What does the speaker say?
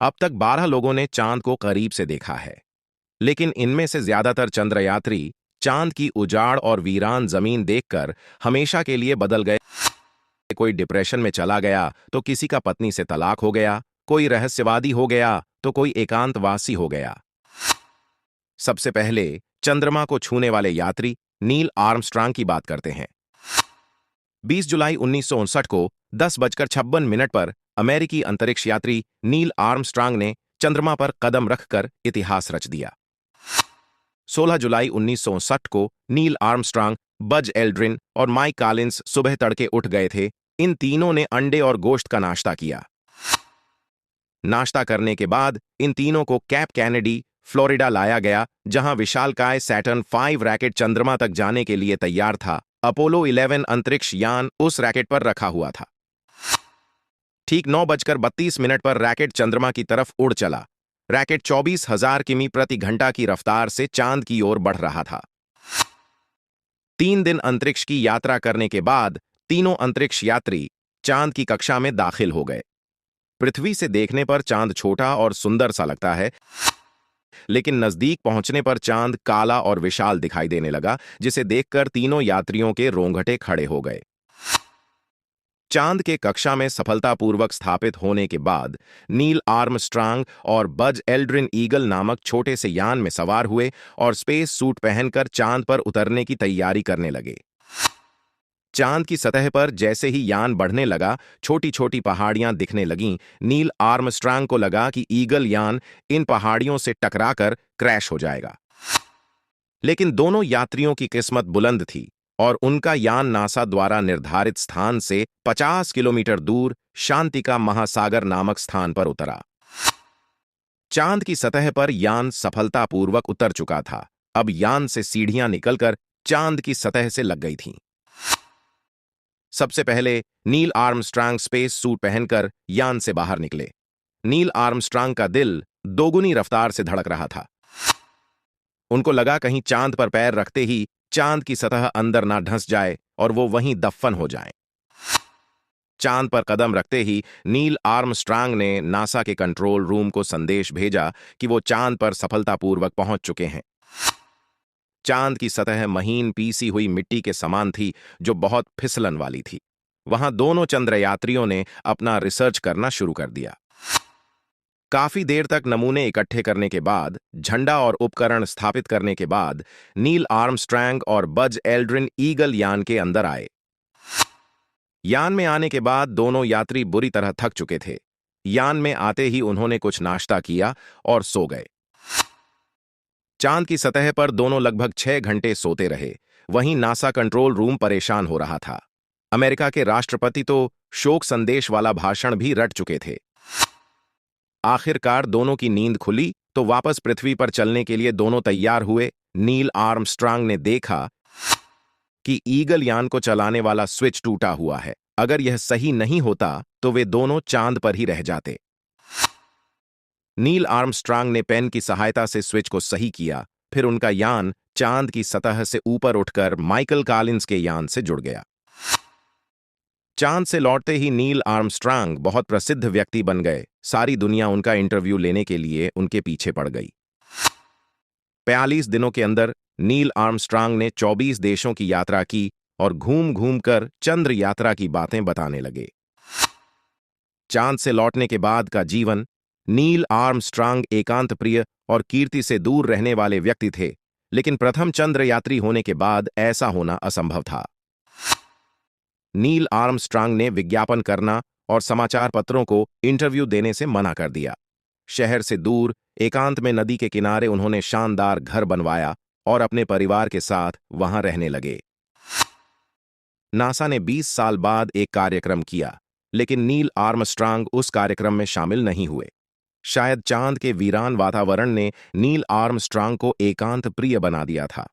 अब तक 12 लोगों ने चांद को करीब से देखा है, लेकिन इनमें से ज्यादातर चंद्रयात्री चांद की उजाड़ और वीरान जमीन देखकर हमेशा के लिए बदल गए। कोई डिप्रेशन में चला गया तो किसी का पत्नी से तलाक हो गया, कोई रहस्यवादी हो गया तो कोई एकांतवासी हो गया। सबसे पहले चंद्रमा को छूने वाले यात्री नील आर्मस्ट्रांग की बात करते हैं। 20 जुलाई 1959 को 10:56 पर अमेरिकी अंतरिक्ष यात्री नील आर्मस्ट्रांग ने चंद्रमा पर कदम रखकर इतिहास रच दिया। 16 जुलाई 1959 को नील आर्मस्ट्रांग, बज एल्ड्रिन और माइक कॉलिंस सुबह तड़के उठ गए थे। इन तीनों ने अंडे और गोश्त का नाश्ता किया। नाश्ता करने के बाद इन तीनों को कैप कैनेडी, फ्लोरिडा लाया गया, जहां विशालकाय सैटर्न 5 रैकेट चंद्रमा तक जाने के लिए तैयार था। अपोलो 11 अंतरिक्ष यान उस रैकेट पर रखा हुआ था। ठीक 9:32 पर रैकेट चंद्रमा की तरफ उड़ चला। रैकेट 24,000 किमी प्रति घंटा की रफ्तार से चांद की ओर बढ़ रहा था। 3 दिन अंतरिक्ष की यात्रा करने के बाद तीनों अंतरिक्ष यात्री चांद की कक्षा में दाखिल हो गए। पृथ्वी से देखने पर चांद छोटा और सुंदर सा लगता है, लेकिन नजदीक पहुंचने पर चांद काला और विशाल दिखाई देने लगा, जिसे देखकर तीनों यात्रियों के रोंगटे खड़े हो गए। चांद के कक्षा में सफलतापूर्वक स्थापित होने के बाद नील आर्मस्ट्रांग और बज एल्ड्रिन ईगल नामक छोटे से यान में सवार हुए और स्पेस सूट पहनकर चांद पर उतरने की तैयारी करने लगे। चांद की सतह पर जैसे ही यान बढ़ने लगा, छोटी छोटी पहाड़ियां दिखने लगीं। नील आर्मस्ट्रांग को लगा कि ईगल यान इन पहाड़ियों से टकराकर क्रैश हो जाएगा, लेकिन दोनों यात्रियों की किस्मत बुलंद थी और उनका यान नासा द्वारा निर्धारित स्थान से 50 किलोमीटर दूर शांतिका महासागर नामक स्थान पर उतरा। चांद की सतह पर यान सफलतापूर्वक उतर चुका था। अब यान से सीढ़ियां निकलकर चांद की सतह से लग गई थीं। सबसे पहले नील आर्मस्ट्रांग स्पेस सूट पहनकर यान से बाहर निकले। नील आर्मस्ट्रांग का दिल दोगुनी रफ्तार से धड़क रहा था। उनको लगा कहीं चांद पर पैर रखते ही चांद की सतह अंदर ना धंस जाए और वो वहीं दफन हो जाए। चांद पर कदम रखते ही नील आर्मस्ट्रांग ने नासा के कंट्रोल रूम को संदेश भेजा कि वो चांद पर सफलतापूर्वक पहुंच चुके हैं। चांद की सतह महीन पीसी हुई मिट्टी के समान थी, जो बहुत फिसलन वाली थी। वहां दोनों चंद्रयात्रियों ने अपना रिसर्च करना शुरू कर दिया। काफी देर तक नमूने इकट्ठे करने के बाद, झंडा और उपकरण स्थापित करने के बाद नील आर्मस्ट्रांग और बज एल्ड्रिन ईगल यान के अंदर आए। यान में आने के बाद दोनों यात्री बुरी तरह थक चुके थे। यान में आते ही उन्होंने कुछ नाश्ता किया और सो गए। चांद की सतह पर दोनों लगभग 6 घंटे सोते रहे। वहीं नासा कंट्रोल रूम परेशान हो रहा था। अमेरिका के राष्ट्रपति तो शोक संदेश वाला भाषण भी रट चुके थे। आखिरकार दोनों की नींद खुली तो वापस पृथ्वी पर चलने के लिए दोनों तैयार हुए। नील आर्मस्ट्रांग ने देखा कि ईगल यान को चलाने वाला स्विच टूटा हुआ है। अगर यह सही नहीं होता तो वे दोनों चांद पर ही रह जाते। नील आर्मस्ट्रांग ने पेन की सहायता से स्विच को सही किया। फिर उनका यान चांद की सतह से ऊपर उठकर माइकल कॉलिंस के यान से जुड़ गया। चांद से लौटते ही नील आर्मस्ट्रांग बहुत प्रसिद्ध व्यक्ति बन गए। सारी दुनिया उनका इंटरव्यू लेने के लिए उनके पीछे पड़ गई। 45 दिनों के अंदर नील आर्मस्ट्रांग ने 24 देशों की यात्रा की और घूम घूम कर चंद्र यात्रा की बातें बताने लगे। चांद से लौटने के बाद का जीवन। नील आर्मस्ट्रांग एकांत प्रिय और कीर्ति से दूर रहने वाले व्यक्ति थे, लेकिन प्रथम चंद्र यात्री होने के बाद ऐसा होना असंभव था। नील आर्मस्ट्रांग ने विज्ञापन करना और समाचार पत्रों को इंटरव्यू देने से मना कर दिया। शहर से दूर एकांत में नदी के किनारे उन्होंने शानदार घर बनवाया और अपने परिवार के साथ वहां रहने लगे। नासा ने 20 साल बाद एक कार्यक्रम किया, लेकिन नील आर्मस्ट्रांग उस कार्यक्रम में शामिल नहीं हुए। शायद चांद के वीरान वातावरण ने नील आर्मस्ट्रांग को एकांत प्रिय बना दिया था।